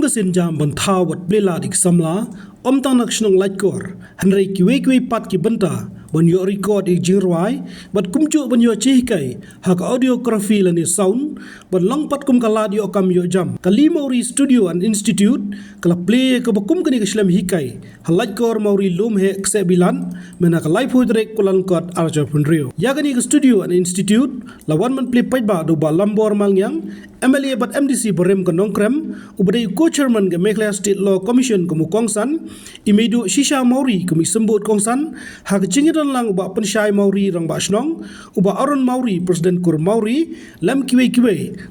kasin jam bantawat bela dik samla om tanak snong laikor hanrei kiwe pat ki banta ban yo record ik jingruai bat kumcu ban yo chihkai hak audiografi lani sound ban langpat kum kala di okam yo jam kali mauri studio and institute kala play ke bakum kani keslam hikai halaikor mauri lum he kse bilan mena ka live hodrek kulan kot arja punrio ya kani ke studio and institute lawan man play pai ba do ba lambor mangyang MLA bat MDC borem ke nongkrem ubadai co-chairman ke Meghalaya State Law Commission ke Mukongsan imedu shisha mauri ke misembut kongsan hak jingiran lang uba pensyai mauri rang ba snong uba aron mauri presiden kur mauri lam kiwe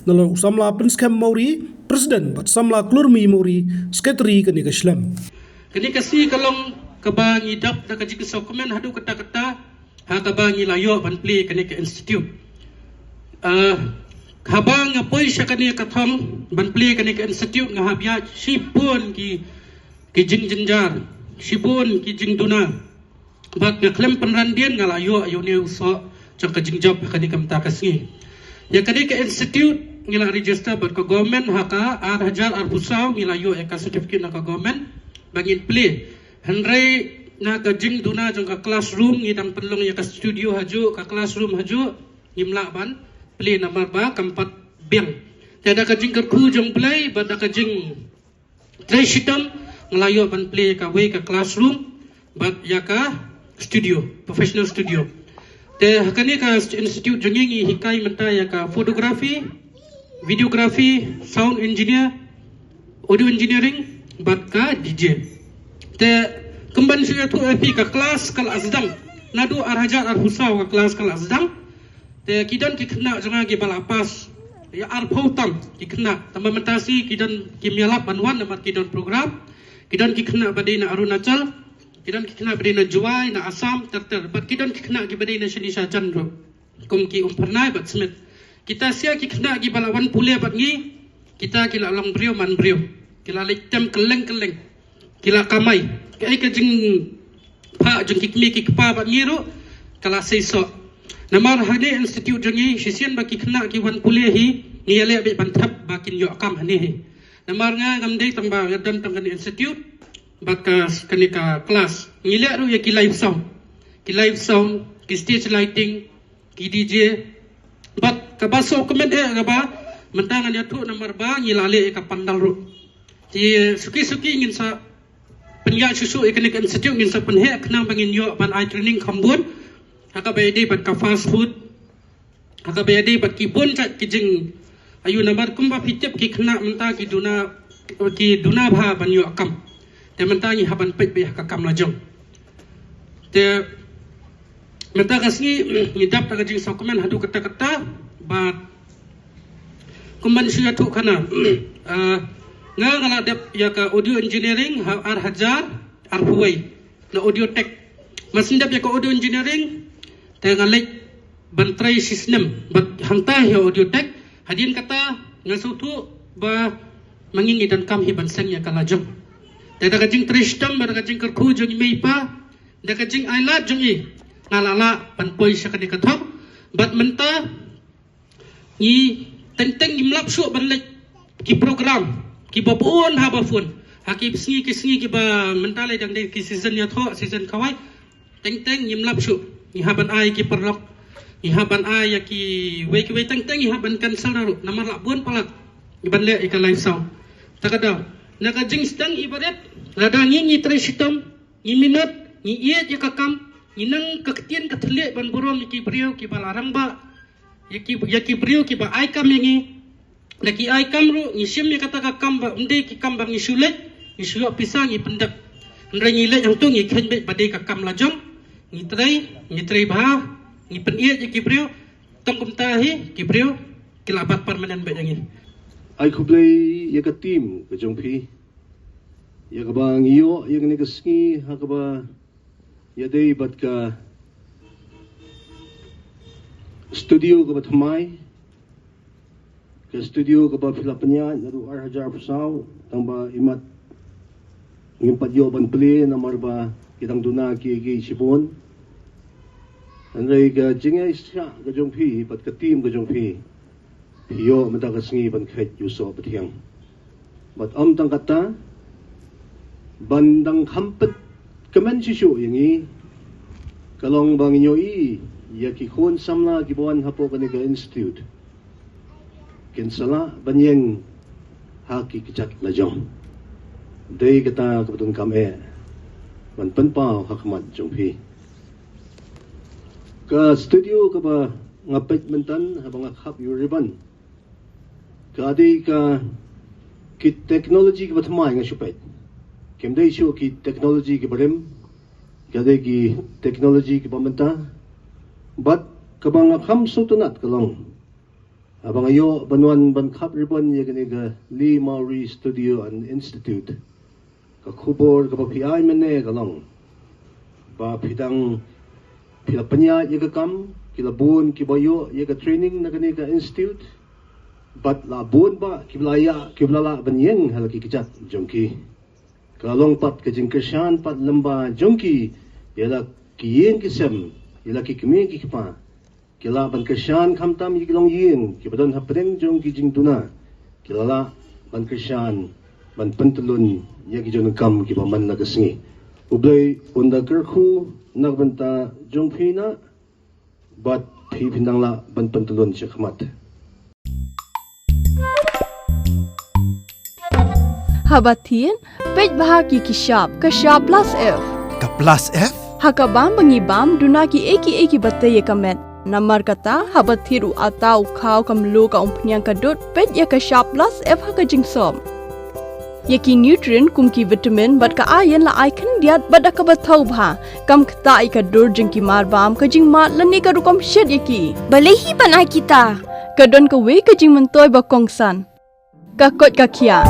nalo samla penskam mauri presiden bat samla klurmi mauri sekretari ke ni keslam kini kasi kalong kabangi dap da kaji kesokumen hadu kata-kata ha kabangi layo ban play kini ke institute habang apoi syakani katham ban play kani ke institute nga habya sipun ki jinjar sipun ki jingduna bat nga klem penrandian nga layo ayo ne uso jang ka jingjab kani kam ta kasi ya kani ke institute ngila register bat ko government haka ar hajar ar pusaw ngila yo ka certificate na ka government bangin play hanrei na ka jingduna jang ka classroom ngidang penlong ya ka studio haju ka classroom haju ngimla ban play nomor ba keempat biang tiada kajing kerku jong play pada kajing tresitam ngelayo ban play ka way ka classroom bat ya ka studio professional studio te hakani ka institute jongi hikai menta ya ka fotografi videografi sound engineer audio engineering bat ka DJ te kemban suya tu api ka kelas kal azdang nadu arhajar arhusaw ka kelas kal azdang te kidan ki kena jangan ki balapas ya arpautam ki kena tambah mentasi kidan ki mialap banwan dapat kidan program kidan ki kena badina Arunachal kidan ki kena badina Juwai na Assam terter bat kidan ki kena ki badina Shanisha Chandra kum ki umpernai bat smith kita sia ki kena ki balawan pule bat ngi kita kila long brio man brio kila lektem keleng kila kamai kai ka jing pa jing ki pa bat ngi ro kala seiso namar hade institute jongi sisian baki kena ki wan pulehi ngiyale be bantap bakin yo akam hane namar nga gamde tamba gadan tangkan institute bakas kanika kelas ngile ru ya ki live sound ki stage lighting ki DJ bat kabaso comment gaba mentangan ya tu namar ba ngilale ka pandal ru ti suki ingin sa penyak susu ikanik institute ingin sa penhe kena bangin yo ban I training kambun haka bayade bat ka fast food haka bayade bat ki bon chat ki jing ayu namar kumba pitep ki khna menta ki duna bha ban yo akam te menta ni haban pet be ka kam la jong te menta kasni ni dap ta jing sokumen hadu kata-kata bat kumban suya tu kana nga ngala dap ya ka audio engineering ar hajar ar huwai na audio tech masindap ya ka audio engineering tengah lek bantrai sistem bat hangta ya audio tech hadin kata ngasutu ba mangingi dan kam hiban sengnya kala jong da kajing tristam ba kajing kerku jong meipa da kajing ailat jong i ngalala panpoi sakani kathok bat menta ni tenteng imlap su ban lek ki program ki babon habafun hakip singi ki ba mentale dang de ki season ya tho season kawai tenteng imlap su ihaban ai ki perlok ihaban ai ya ki we teng ihaban cancel naru namar labun palak iban le ikan live sound takada naka jing stang ibarat lada ni tresitam ni minut ni iet ya kakam inang kaktian katle ban borom ki brio ki balarang ba ya ki brio ki ba ai kam yangi laki ai kam ru ni sim ya kata kakam ba unde ki kam bang isulet isulo pisang i pendak ndrai le yang tu ni khen be badai kakam lajong ngitrai bah ni peniat je kibriu tangkum tahi kibriu kilabat permanen be jangi ai khublei ya ka team ka jongphi ya ka bang iyo ya ni ka ski ha ka ba ya dei bat ka studio ka batmai ka studio ka ba filapnya naru ar hajar pusaw tamba imat ngimpat yo ban play namar ba kitang duna ki sibon andai ka jingai sha ka jongphi pat ka team ka jongphi yo mata ka sngi ban khet yu so pathiang But tang kata bandang kampet kemen sisu yangi kalong bang inyo ya ki khon samla ki buan hapo kaniga institute kinsala banyeng haki kicat lajong day kata kapatun kame man penpau hakmat jongpi ka studio ka ba ngapet mentan habang khap yuriban ka adi ka ki teknologi ka batmai nga supet kemdai shu ki teknologi ki barem ka dai ki teknologi ki pamenta but kabang kham sutunat kalong abang ayo banwan ban khap riban ye gani ga Lee Maury Studio and Institute ka khubor ka PI mene kalong ba pidang pilapanya ye ga kam kilabun kibayo ye ga training na gani ga institute but labun ba kiblaya kiblala banyeng halaki kicat jongki kalong pat ka jingkershan pat lamba jongki yala kiyeng kisem yala kikmi kikpa kila ban kershan khamtam yigilong ying kibadan hapreng jong kijing tuna kilala ban kershan ban pentulun yagi jong kam kibaman nagasngi ublay unda kerku nagbanta jong phina bat phi phindangla ban pentulun chakmat Habatin, pej bahagi kishap, kashap plus F. Ka plus F? Hakabam bangibam dunaki eki batay kamet. Namar kata habathiru atau kau kamlu ka umpnyang kadut pej ya kashap plus F hakajing som. Yaki nutrient kumki vitamin bat ka ayan la icon diat bat akabatau bha. Kam kata ikadur jengki marbam kajing mat lani ka rukom shed yaki. Balehi panai kita. Kadon ka we kajing mentoy bakongsan. Kakot kakia.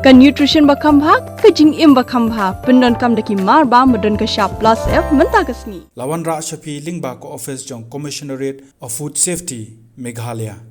Ka nutrition bakam bha kajing im bakam bha pendon kam daki marba medon ka sharp plus F menta kasni Lawan Ra Shafi Lingba ko office jong Commissionerate of Food Safety Meghalaya.